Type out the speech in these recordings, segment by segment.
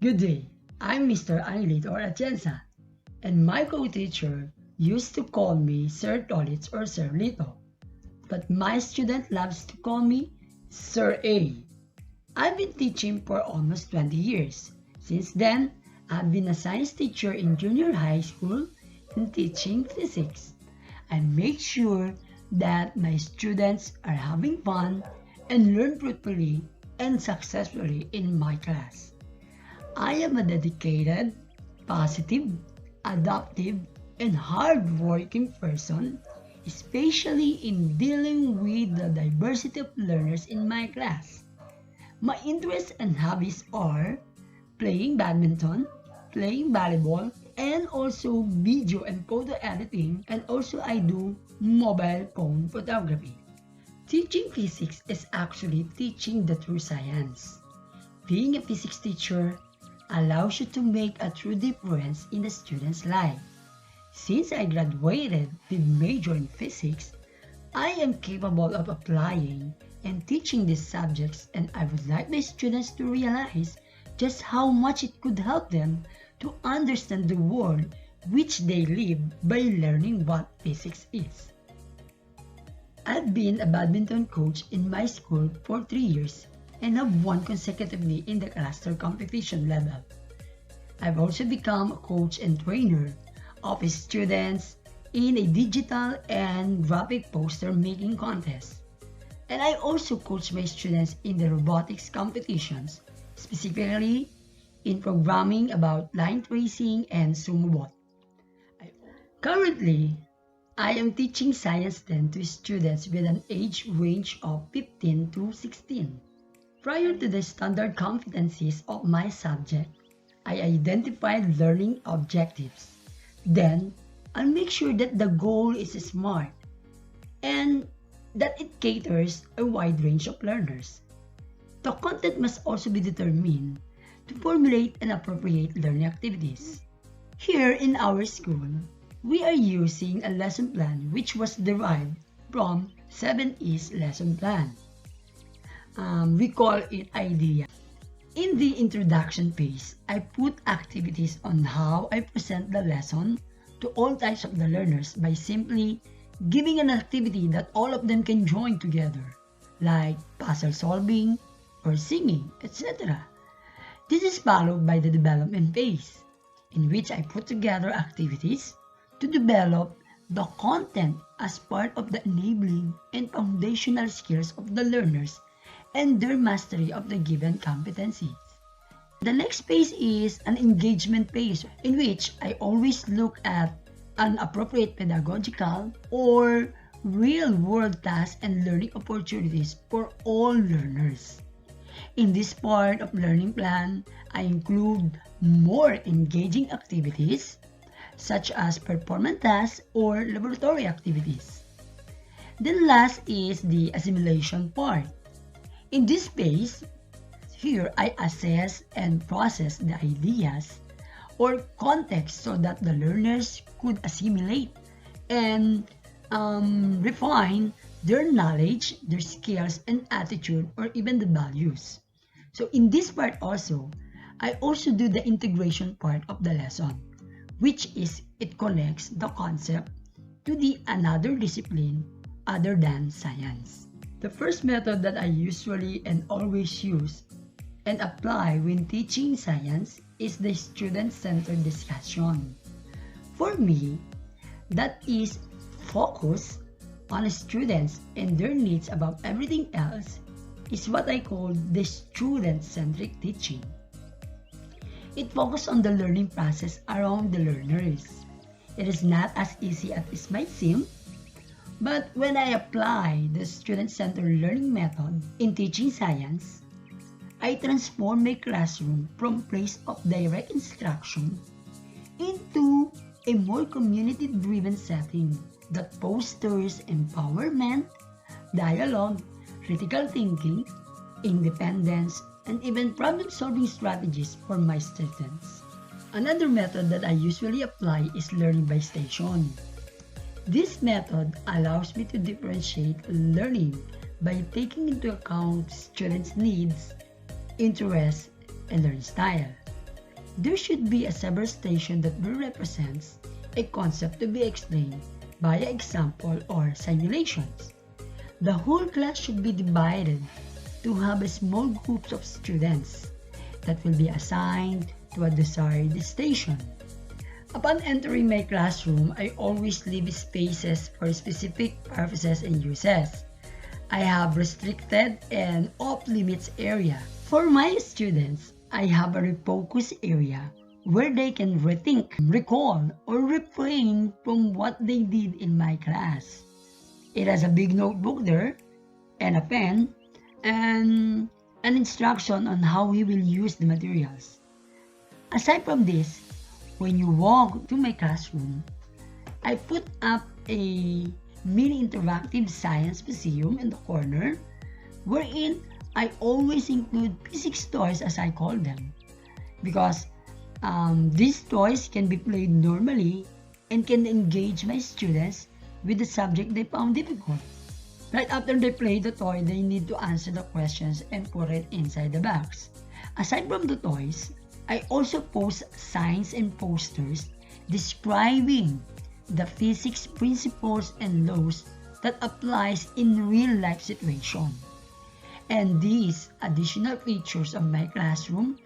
Good day, I'm Mr. Angelito or Atienza, and my co-teacher used to call me Sir Tolitz or Sir Lito, but my student loves to call me Sir A. I've been teaching for almost 20 years. Since then, I've been a science teacher in junior high school and teaching physics. I make sure that my students are having fun and learn fruitfully and successfully in my class. I am a dedicated, positive, adaptive, and hardworking person, especially in dealing with the diversity of learners in my class. My interests and hobbies are playing badminton, playing volleyball, and also video and photo editing, and also I do mobile phone photography. Teaching physics is actually teaching the true science. Being a physics teacher allows you to make a true difference in the student's life. Since I graduated with major in physics, I am capable of applying and teaching these subjects, and I would like my students to realize just how much it could help them to understand the world which they live by learning what physics is. I've been a badminton coach in my school for 3 years and have won consecutively in the cluster competition level. I've also become a coach and trainer of students in a digital and graphic poster making contest. And I also coach my students in the robotics competitions, specifically in programming about line tracing and SumoBot. Currently, I am teaching Science 10 to students with an age range of 15 to 16. Prior to the standard competencies of my subject, I identified learning objectives. Then, I'll make sure that the goal is smart and that it caters a wide range of learners. The content must also be determined to formulate and appropriate learning activities. Here in our school, we are using a lesson plan which was derived from 7E's lesson plan. We call it IDEA. In the introduction phase, I put activities on how I present the lesson to all types of the learners by simply giving an activity that all of them can join together, like puzzle solving or singing, etc. This is followed by the development phase, in which I put together activities to develop the content as part of the enabling and foundational skills of the learners and their mastery of the given competencies. The next phase is an engagement phase, in which I always look at an appropriate pedagogical or real-world tasks and learning opportunities for all learners. In this part of learning plan, I include more engaging activities such as performance tasks or laboratory activities. Then last is the assimilation part. In this phase, here I assess and process the ideas or context so that the learners could assimilate and refine their knowledge, their skills and attitude, or even the values. So in this part also, I also do the integration part of the lesson, which is it connects the concept to the another discipline other than science. The first method that I usually and always use and apply when teaching science is the student-centered discussion. For me, that is focus on students and their needs above everything else is what I call the student-centric teaching. It focuses on the learning process around the learners. It is not as easy as it might seem, but when I apply the student-centered learning method in teaching science, I transform my classroom from a place of direct instruction into a more community-driven setting that fosters empowerment, dialogue, critical thinking, independence, and even problem-solving strategies for my students. Another method that I usually apply is learning by station. This method allows me to differentiate learning by taking into account students' needs, interests, and learning style. There should be a several station that will represents a concept to be explained via example or simulations. The whole class should be divided to have a small groups of students that will be assigned to a desired station. Upon entering my classroom, I always leave spaces for specific purposes and uses. I have restricted and off-limits area. For my students, I have a refocus area where they can rethink, recall, or refrain from what they did in my class. It has a big notebook there, and a pen, and an instruction on how he will use the materials. Aside from this, when you walk to my classroom, I put up a mini interactive science museum in the corner wherein I always include physics toys, as I call them, because these toys can be played normally and can engage my students with the subject they found difficult. Right after they play the toy, they need to answer the questions and put it inside the box. Aside from the toys, I also post signs and posters describing the physics principles and laws that applies in real life situation. And these additional features of my classroom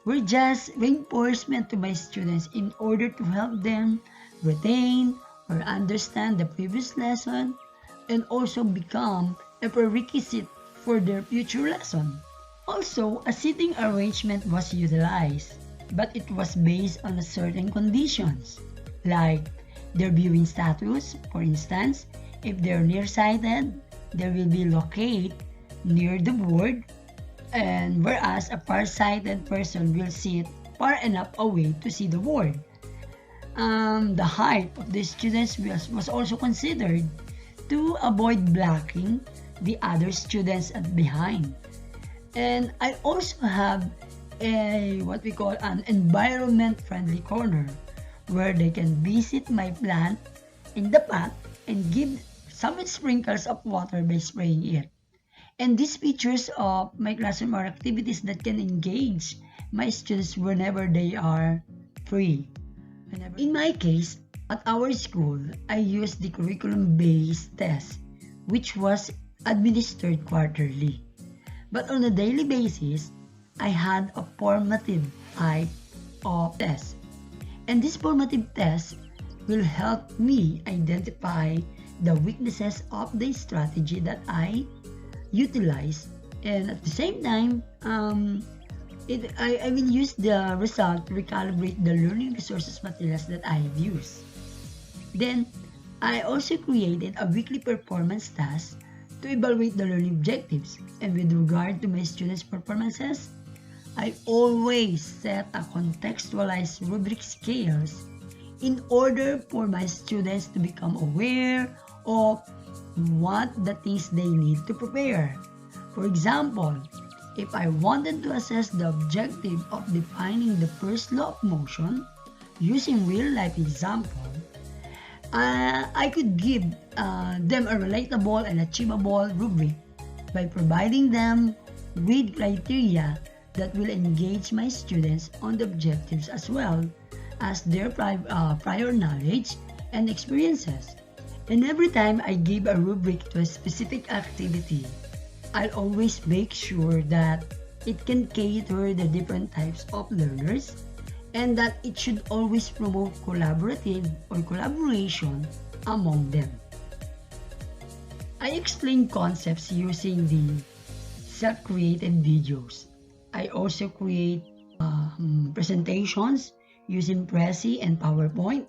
were just reinforcement to my students in order to help them retain or understand the previous lesson and also become a prerequisite for their future lesson. Also, a seating arrangement was utilized, but it was based on certain conditions, like their viewing status. For instance, if they're nearsighted, they will be located near the board, and whereas a far-sighted person will sit far enough away to see the board. The height of the students was also considered to avoid blocking the other students at behind. And I also have a what we call an environment-friendly corner where they can visit my plant in the pot and give some sprinkles of water by spraying it. And these features of my classroom are activities that can engage my students whenever they are free. In my case, at our school, I used the curriculum-based test, which was administered quarterly. But on a daily basis, I had a formative type of test. And this formative test will help me identify the weaknesses of the strategy that I utilize, and at the same time, I will use the result to recalibrate the learning resources materials that I have used. Then, I also created a weekly performance task to evaluate the learning objectives, and with regard to my students' performances, I always set a contextualized rubric scales in order for my students to become aware of what the things they need to prepare. For example, if I wanted to assess the objective of defining the first law of motion using real-life example, I could give them a relatable and achievable rubric by providing them with criteria that will engage my students on the objectives as well as their prior knowledge and experiences. And every time I give a rubric to a specific activity, I'll always make sure that it can cater the different types of learners and that it should always promote collaborative or collaboration among them. I explain concepts using the self-created videos. I also create presentations using Prezi and PowerPoint.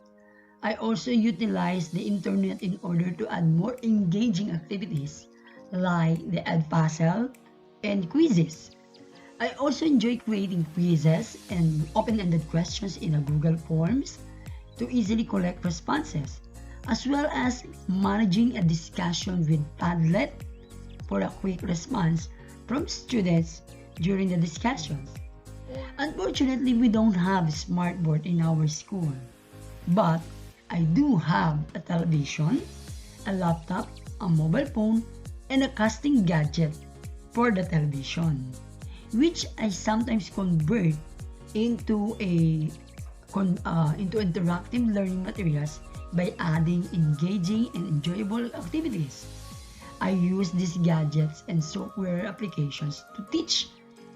I also utilize the internet in order to add more engaging activities like the Edpuzzle and quizzes. I also enjoy creating quizzes and open-ended questions in a Google Forms to easily collect responses, as well as managing a discussion with Padlet for a quick response from students during the discussions. Unfortunately, we don't have a smartboard in our school, but I do have a television, a laptop, a mobile phone, and a casting gadget for the television, which I sometimes convert into into interactive learning materials by adding engaging and enjoyable activities. I use these gadgets and software applications to teach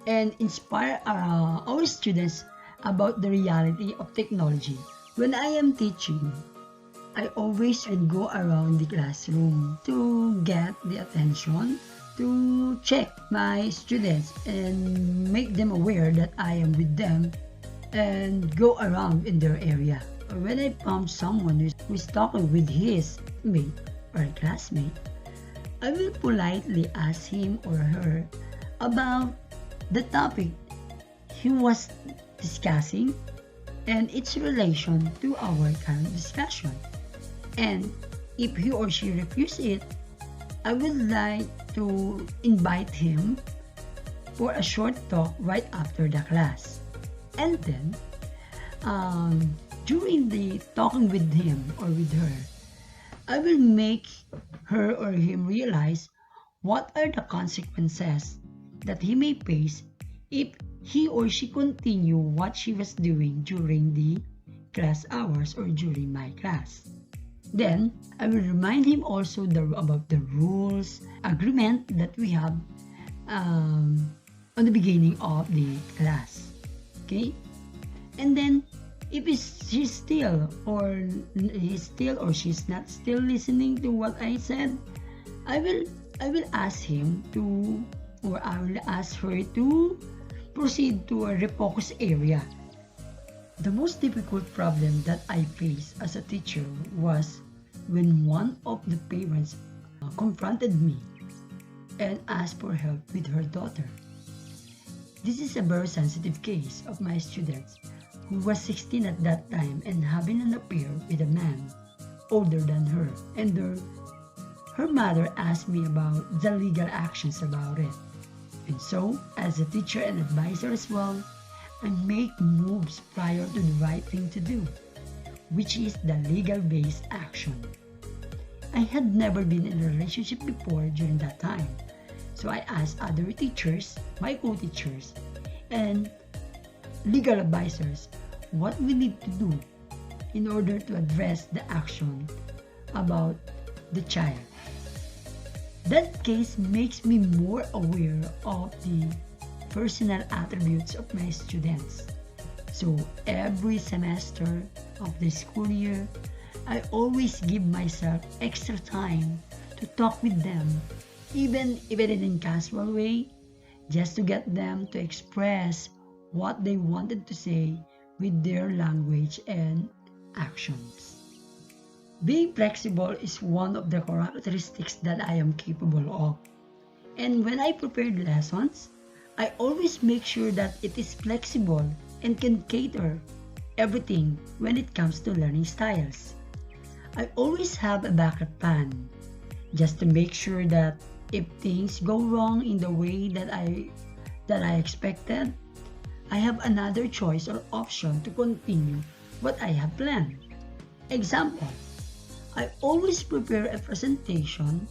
and inspire our students about the reality of technology. When I am teaching, I always go around the classroom to get the attention, to check my students and make them aware that I am with them and go around in their area. When I found someone who's talking with his mate or classmate, I will politely ask him or her about the topic he was discussing and its relation to our current discussion. And if he or she refuses it, I would like to invite him for a short talk right after the class. And then, during the talking with him or with her, I will make her or him realize what are the consequences that he may face if he or she continue what she was doing during the class hours or during my class. Then, I will remind him also about the rules, agreement that we have on the beginning of the class. Okay? And then, if she's still or he's still or she's not still listening to what I said, I will ask him to, or I will ask her to proceed to a refocus area. The most difficult problem that I faced as a teacher was when one of the parents confronted me and asked for help with her daughter. This is a very sensitive case of my students who was 16 at that time and having an affair with a man older than her, and her mother asked me about the legal actions about it. And so, as a teacher and advisor as well, I make moves prior to the right thing to do, which is the legal-based action. I had never been in a relationship before during that time, so I asked other teachers, my co-teachers, and legal advisors what we need to do in order to address the action about the child. That case makes me more aware of the personal attributes of my students. So every semester of the school year, I always give myself extra time to talk with them, even if it is in a casual way, just to get them to express what they wanted to say with their language and actions. Being flexible is one of the characteristics that I am capable of. And when I prepare lessons, I always make sure that it is flexible and can cater everything when it comes to learning styles. I always have a backup plan just to make sure that if things go wrong in the way that I expected, I have another choice or option to continue what I have planned. Example, I always prepare a presentation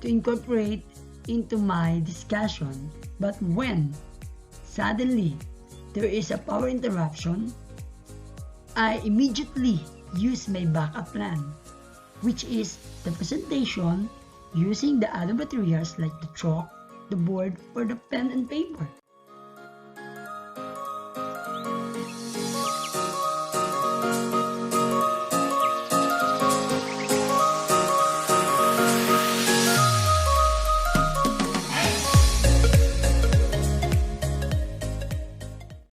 to incorporate into my discussion, but when suddenly there is a power interruption, I immediately use my backup plan, which is the presentation using the other materials like the chalk, the board, or the pen and paper.